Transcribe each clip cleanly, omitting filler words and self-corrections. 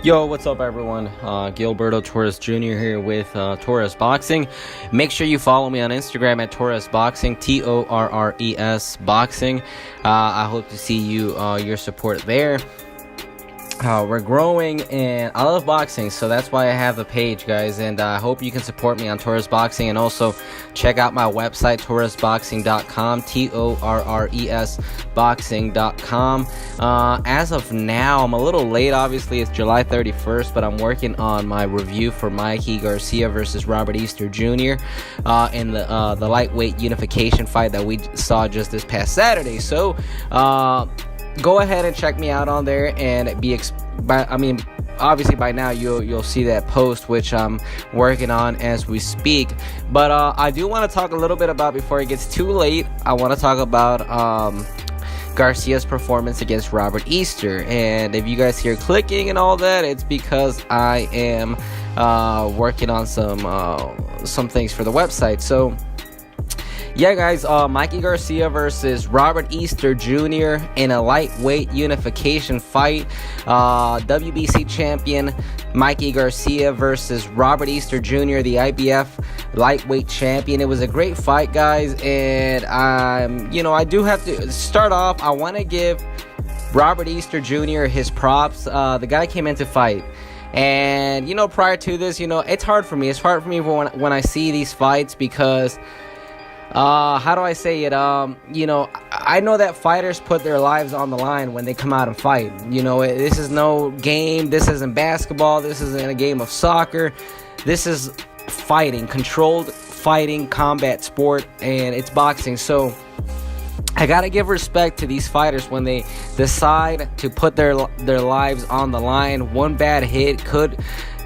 Yo, what's up, everyone? Gilberto Torres Jr. here with Torres Boxing. Make sure you follow me on Instagram at Torres Boxing, Torres Boxing. I hope to see your support there. We're growing, and I love boxing, so that's why I have the page, guys. And I hope you can support me on Torres Boxing, and also check out my website, torresboxing.com, Torresboxing.com. As of now, I'm a little late. Obviously, it's July 31st, but I'm working on my review for Mikey Garcia versus Robert Easter Jr. In the lightweight unification fight that we saw just this past Saturday. So, go ahead and check me out on there, and obviously by now you'll see that post, which I'm working on as we speak. But I do want to talk a little bit about, before it gets too late, I want to talk about Garcia's performance against Robert Easter. And if you guys hear clicking and all that, it's because I am working on some things for the website. So yeah, guys, Mikey Garcia versus Robert Easter Jr. in a lightweight unification fight. WBC champion Mikey Garcia versus Robert Easter Jr., the IBF lightweight champion. It was a great fight, guys, and I do have to start off. I want to give Robert Easter Jr. his props. The guy came in to fight. And, prior to this, it's hard for me. It's hard for me when I see these fights because how do I say it? I know that fighters put their lives on the line when they come out and fight. This is no game. This isn't basketball. This isn't a game of soccer. This is fighting, controlled fighting, combat sport, and it's boxing. So I gotta give respect to these fighters when they decide to put their lives on the line. One bad hit could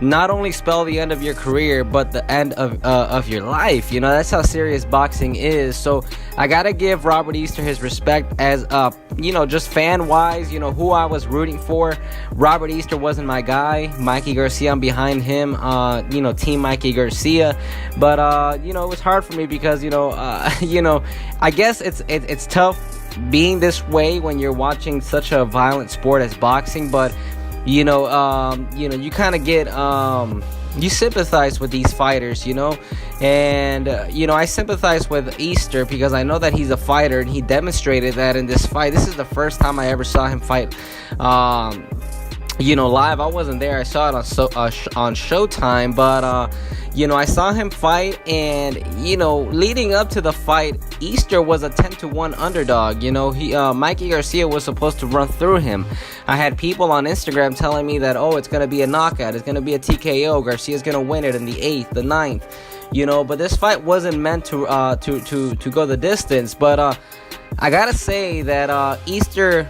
not only spell the end of your career, but the end of your life. That's how serious boxing is. So I gotta give Robert Easter his respect as just fan wise, who I was rooting for. Robert Easter wasn't my guy. Mikey Garcia, I'm behind him, team Mikey Garcia. But it was hard for me because I guess it's tough being this way when you're watching such a violent sport as boxing. But you kind of get you sympathize with these fighters, and I sympathize with Easter because I know that he's a fighter, and he demonstrated that in this fight. This is the first time I ever saw him fight live. I wasn't there. I saw it on Showtime, but I saw him fight, and leading up to the fight, Easter was a 10-1 underdog. Mikey Garcia was supposed to run through him. I had people on Instagram telling me that, it's going to be a knockout, it's going to be a TKO, Garcia's going to win it in the 8th, the 9th, but this fight wasn't meant to go the distance. But I gotta say that Easter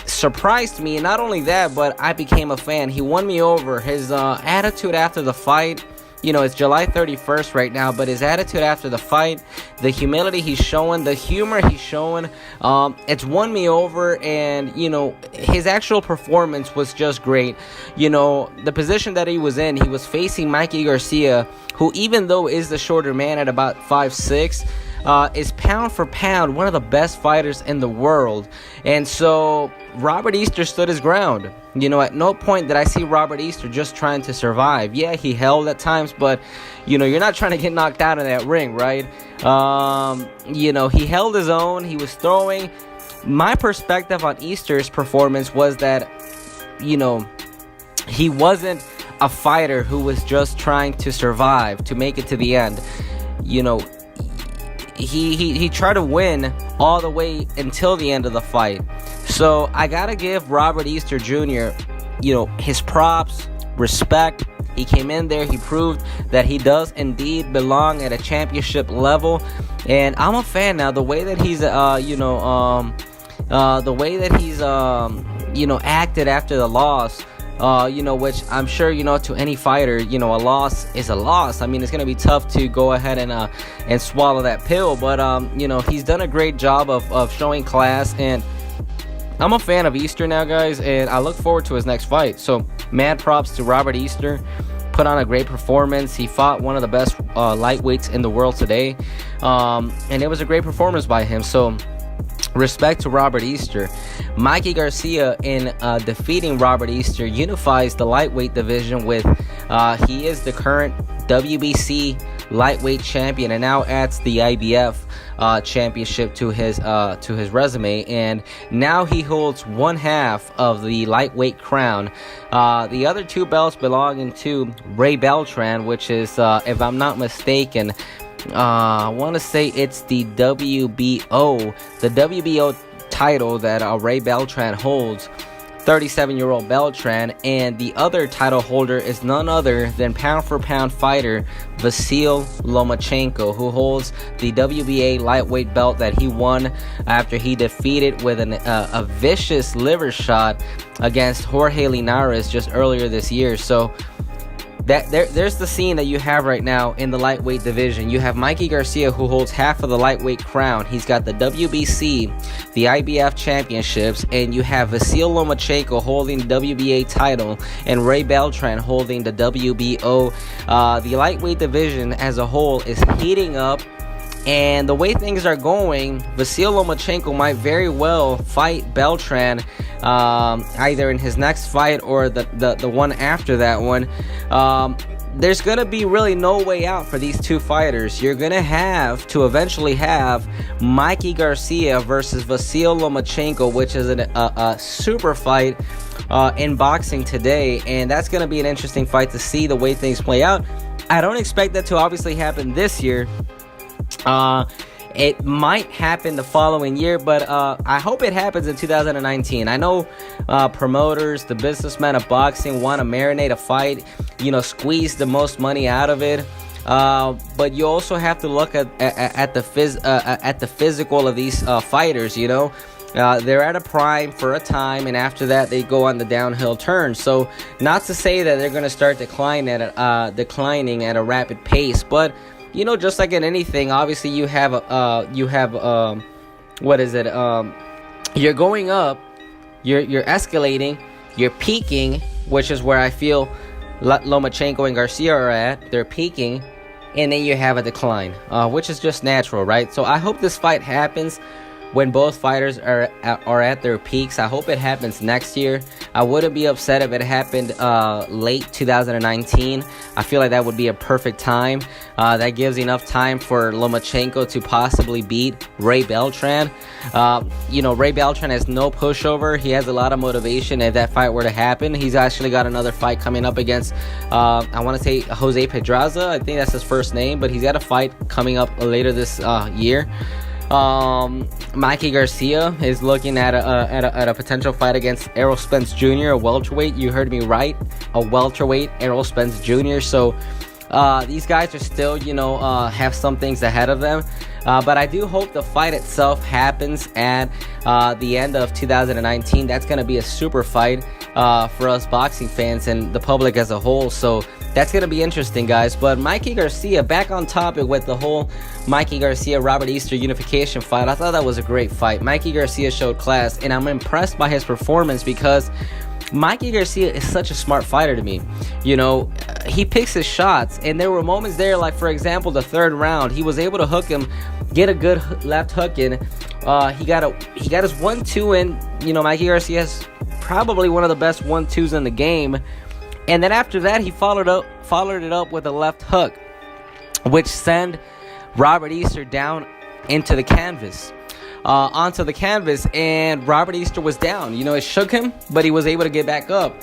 surprised me. Not only that, but I became a fan. He won me over. His attitude after the fight, it's July 31st right now, but his attitude after the fight, the humility he's showing, the humor he's showing, it's won me over. And his actual performance was just great. The position that he was in, he was facing Mikey Garcia, who, even though is the shorter man at about 5'6", is pound for pound one of the best fighters in the world. And so Robert Easter stood his ground. At no point did I see Robert Easter just trying to survive. Yeah, he held at times, but you're not trying to get knocked out in that ring, right? He held his own. He was throwing. My perspective on Easter's performance was that he wasn't a fighter who was just trying to survive, to make it to the end. He tried to win all the way until the end of the fight. So I gotta give Robert Easter Jr. His props, respect. He came in there, he proved that he does indeed belong at a championship level, and I'm a fan now. The way that he's acted after the loss, which I'm sure, to any fighter, a loss is a loss. I mean, it's going to be tough to go ahead and swallow that pill, but, he's done a great job of showing class, and I'm a fan of Easter now, guys, and I look forward to his next fight. So, mad props to Robert Easter. Put on a great performance. He fought one of the best lightweights in the world today, and it was a great performance by him. So, respect to Robert Easter, Mikey Garcia, in defeating Robert Easter, unifies the lightweight division with he is the current WBC lightweight champion, and now adds the IBF championship to his resume, and now he holds one half of the lightweight crown. The other two belts belonging to Ray Beltran, which is, if I'm not mistaken, I want to say it's the WBO title that Ray Beltran holds. 37-year-old Beltran, and the other title holder is none other than pound-for-pound fighter Vasyl Lomachenko, who holds the WBA lightweight belt that he won after he defeated with a vicious liver shot against Jorge Linares just earlier this year. So there's the scene that you have right now in the lightweight division. You have Mikey Garcia, who holds half of the lightweight crown. He's got the WBC, the IBF championships, and you have Vasyl Lomachenko holding the WBA title, and Ray Beltran holding the WBO. The lightweight division as a whole is heating up, and the way things are going, Vasyl Lomachenko might very well fight Beltran either in his next fight or the one after that one. There's going to be really no way out for these two fighters. You're going to have to eventually have Mikey Garcia versus Vasyl Lomachenko, which is a super fight in boxing today, and that's going to be an interesting fight to see the way things play out. I don't expect that to obviously happen this year. It might happen the following year, but I hope it happens in 2019. I know promoters, the businessmen of boxing, want to marinate a fight, squeeze the most money out of it. But you also have to look at the physical of these fighters. They're at a prime for a time, and after that they go on the downhill turn. So not to say that they're going to start declining at a rapid pace, but just like in anything, obviously you have you're going up, you're escalating, you're peaking, which is where I feel Lomachenko and Garcia are at. They're peaking, and then you have a decline, which is just natural, right? So I hope this fight happens when both fighters are at their peaks. I hope it happens next year. I wouldn't be upset if it happened late 2019. I feel like that would be a perfect time. That gives enough time for Lomachenko to possibly beat Ray Beltran. Ray Beltran has no pushover. He has a lot of motivation if that fight were to happen. He's actually got another fight coming up against, I want to say Jose Pedraza. I think that's his first name, but he's got a fight coming up later this year. Mikey Garcia is looking at a potential fight against Errol Spence Jr., a welterweight. You heard me right, a welterweight, Errol Spence Jr. So these guys are still, have some things ahead of them. But I do hope the fight itself happens at the end of 2019. That's going to be a super fight for us boxing fans and the public as a whole. So that's going to be interesting, guys. But Mikey Garcia, back on topic with the whole Mikey Garcia, Robert Easter unification fight. I thought that was a great fight. Mikey Garcia showed class, and I'm impressed by his performance because Mikey Garcia is such a smart fighter to me. He picks his shots, and there were moments there, like for example, the third round, he was able to hook him, get a good left hook in. He got his 1-2 in. Mikey Garcia has probably one of the best 1-2s in the game. And then after that, he followed it up with a left hook, which sent Robert Easter down into the canvas. Onto the canvas, and Robert Easter was down. It shook him, but he was able to get back up.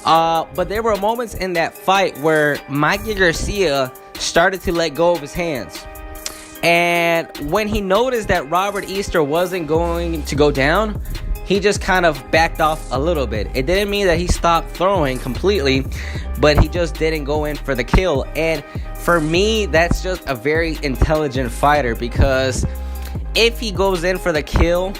But there were moments in that fight where Mikey Garcia started to let go of his hands. And when he noticed that Robert Easter wasn't going to go down, he just kind of backed off a little bit. It didn't mean that he stopped throwing completely, but he just didn't go in for the kill. And for me, that's just a very intelligent fighter, because if he goes in for the kill,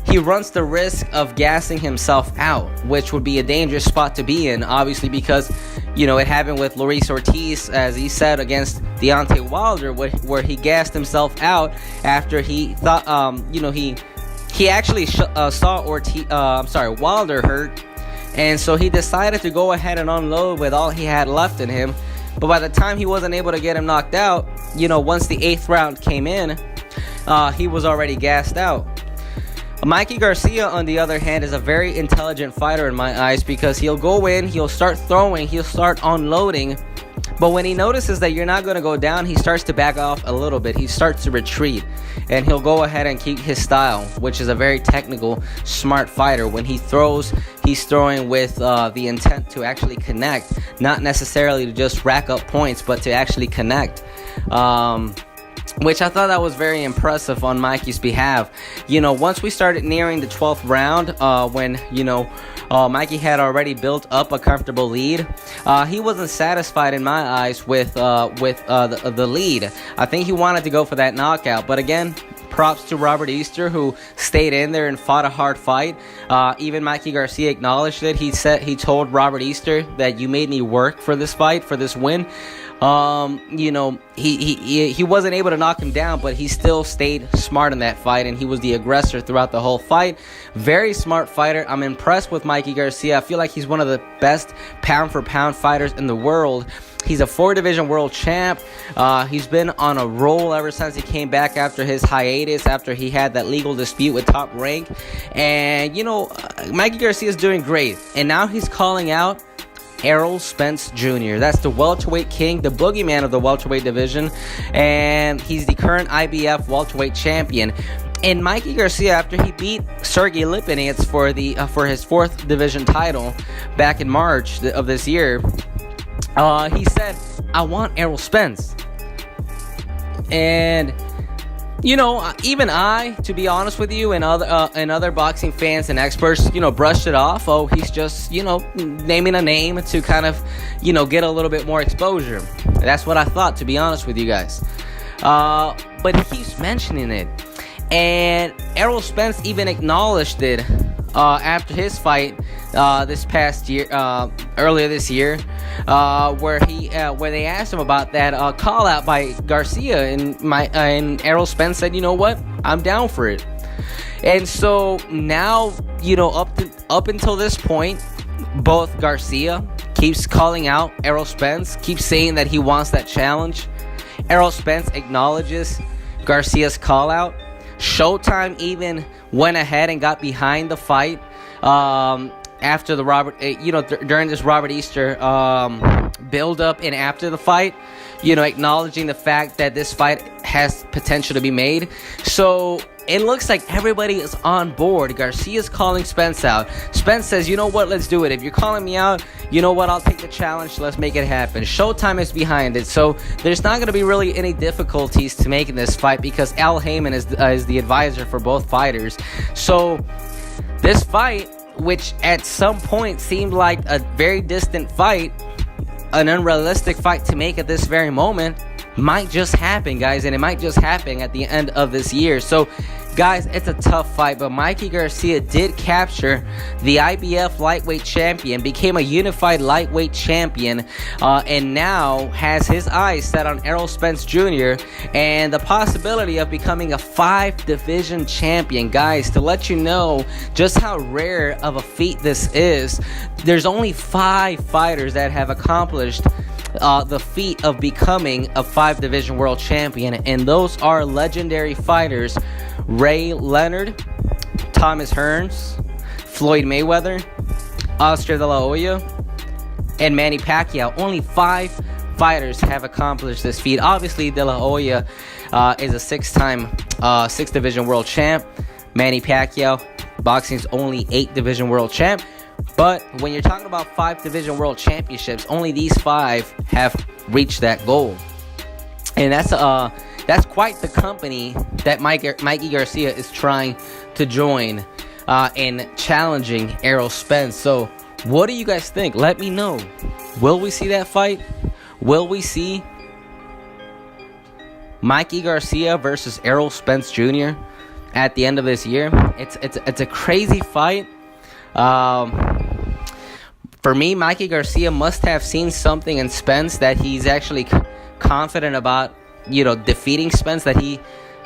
he runs the risk of gassing himself out, which would be a dangerous spot to be in, obviously, because, it happened with Luis Ortiz, as he said, against Deontay Wilder, where he gassed himself out after he thought, he actually saw Wilder hurt, and so he decided to go ahead and unload with all he had left in him. But by the time he wasn't able to get him knocked out, once the 8th round came in, he was already gassed out. Mikey Garcia, on the other hand, is a very intelligent fighter in my eyes, because he'll go in, he'll start throwing, he'll start unloading, but when he notices that you're not going to go down, he starts to back off a little bit. He starts to retreat, and he'll go ahead and keep his style, which is a very technical, smart fighter. When he throws, he's throwing with the intent to actually connect, not necessarily to just rack up points, but to actually connect. Which I thought that was very impressive on Mikey's behalf. Once we started nearing the 12th round, when, Mikey had already built up a comfortable lead, he wasn't satisfied in my eyes with the lead. I think he wanted to go for that knockout. But again, props to Robert Easter, who stayed in there and fought a hard fight. Even Mikey Garcia acknowledged it. He told Robert Easter that you made me work for this fight, for this win. He wasn't able to knock him down, but he still stayed smart in that fight, and he was the aggressor throughout the whole fight. Very smart fighter. I'm impressed with Mikey Garcia. I feel like he's one of the best pound-for-pound fighters in the world. He's a 4-division world champ. He's been on a roll ever since he came back after his hiatus, after he had that legal dispute with Top Rank. And, Mikey Garcia is doing great. And now he's calling out Errol Spence Jr. That's the welterweight king, the boogeyman of the welterweight division, and he's the current IBF welterweight champion. And Mikey Garcia, after he beat Sergey Lipinets for his 4th division title back in March of this year, he said, "I want Errol Spence." And even I, to be honest with you, and other boxing fans and experts, brushed it off. Oh, he's just, naming a name to kind of, get a little bit more exposure. That's what I thought, to be honest with you guys. But he keeps mentioning it. And Errol Spence even acknowledged it after his fight this past year, earlier this year, where they asked him about that call out by Garcia, and Errol Spence said, "You know what? I'm down for it." And so now, up until this point, both Garcia keeps calling out Errol Spence, keeps saying that he wants that challenge. Errol Spence acknowledges Garcia's call out. Showtime even went ahead and got behind the fight after the during this Robert Easter build up and after the fight, acknowledging the fact that this fight has potential to be made. So it looks like everybody is on board. Garcia's calling Spence out. Spence says, "You know what? Let's do it. If you're calling me out, you know what? I'll take the challenge. Let's make it happen." Showtime is behind it. So there's not going to be really any difficulties to making this fight, because Al Heyman is the advisor for both fighters. So this fight, which at some point seemed like a very distant fight, an unrealistic fight to make at this very moment, might just happen, guys, and it might just happen at the end of this year. So, guys, it's a tough fight, but Mikey Garcia did capture the IBF lightweight champion, became a unified lightweight champion, and now has his eyes set on Errol Spence Jr. and the possibility of becoming a 5-division champion. Guys, to let you know just how rare of a feat this is, there's only 5 fighters that have accomplished the feat of becoming a 5-division world champion, and those are legendary fighters: Ray Leonard, Thomas Hearns, Floyd Mayweather, Oscar De La Hoya, and Manny Pacquiao. Only 5 fighters have accomplished this feat. Obviously, De La Hoya is a 6-time 6-division world champ. Manny Pacquiao, boxing's only 8-division world champ. But when you're talking about 5-division world championships, only these 5 have reached that goal. And that's quite the company that Mikey Garcia is trying to join in challenging Errol Spence. So what do you guys think? Let me know. Will we see that fight? Will we see Mikey Garcia versus Errol Spence Jr. at the end of this year? It's a crazy fight. For me, Mikey Garcia must have seen something in Spence that he's actually confident about, defeating Spence, that he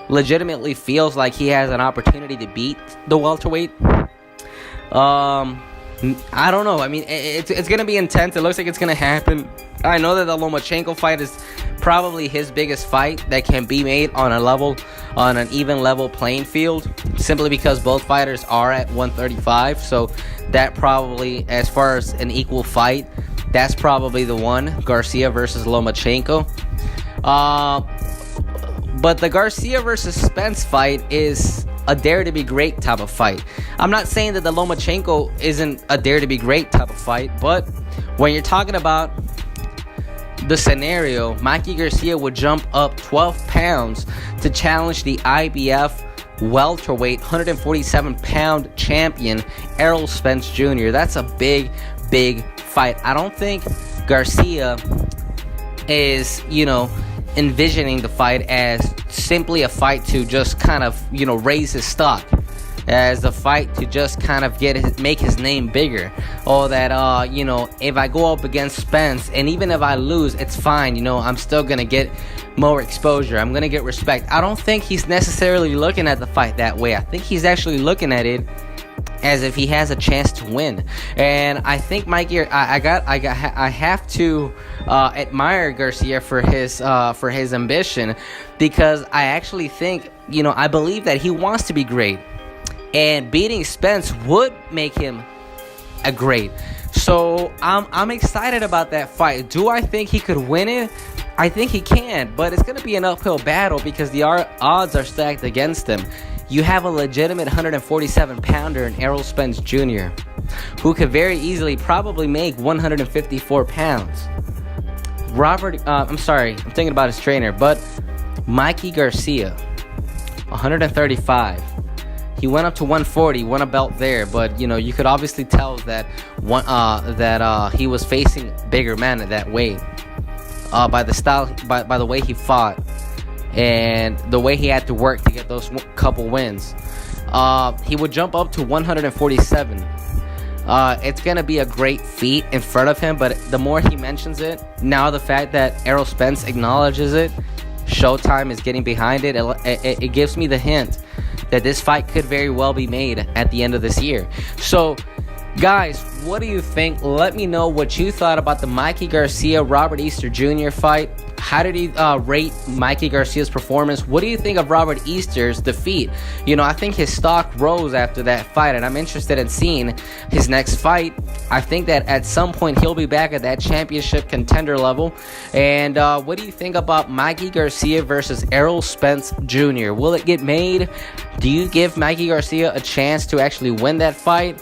legitimately feels like he has an opportunity to beat the welterweight. I don't know. I mean, it's going to be intense. It looks like it's going to happen. I know that the Lomachenko fight is probably his biggest fight that can be made on a level on an even level playing field, simply because both fighters are at 135. So that probably, as far as an equal fight, that's probably the one, Garcia versus Lomachenko. But the Garcia versus Spence fight is a dare to be great type of fight. I'm not saying that the Lomachenko isn't a dare to be great type of fight, but when you're talking about the scenario, Mikey Garcia would jump up 12 pounds to challenge the IBF welterweight 147-pound champion Errol Spence Jr. That's a big fight. I don't think Garcia is, envisioning the fight as simply a fight to just kind of, raise his stock, as a fight to just kind of make his name bigger, or that if I go up against Spence and even if I lose, it's fine, I'm still gonna get more exposure, I'm gonna get respect. I don't think he's necessarily looking at the fight that way. I think he's actually looking at it as if he has a chance to win. And I think Mikey, I have to admire Garcia for his ambition, because I actually think, I believe that he wants to be great, and beating Spence would make him a great. So I'm excited about that fight. Do I think he could win it? I think he can, but it's going to be an uphill battle because the odds are stacked against him. You have a legitimate 147-pounder in Errol Spence Jr., who could very easily probably make 154 pounds. I'm thinking about his trainer, but Mikey Garcia, 135. He went up to 140, won a belt there, but you could obviously tell that he was facing bigger men at that weight, by the style, by the way he fought, and the way he had to work to get those couple wins. He would jump up to 147. It's gonna be a great feat in front of him, but the more he mentions it, now the fact that Errol Spence acknowledges it, Showtime is getting behind it, it gives me the hint that this fight could very well be made at the end of this year. So, guys, what do you think? Let me know what you thought about the Mikey Garcia Robert Easter Jr. fight. How did he rate Mikey Garcia's performance? What do you think of Robert Easter's defeat? I think his stock rose after that fight, and I'm interested in seeing his next fight. I think that at some point he'll be back at that championship contender level. And what do you think about Mikey Garcia versus Errol Spence Jr.? Will it get made? Do you give Mikey Garcia a chance to actually win that fight?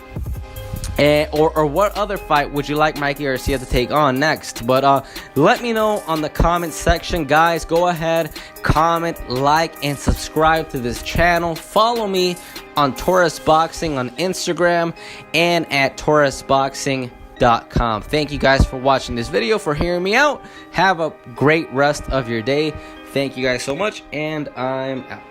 Or what other fight would you like Mikey Garcia to take on next? But let me know on the comment section, guys. Go ahead, comment, like, and subscribe to this channel. Follow me on Torres Boxing on Instagram and at torresboxing.com. Thank you guys for watching this video, for hearing me out. Have a great rest of your day. Thank you guys so much, and I'm out.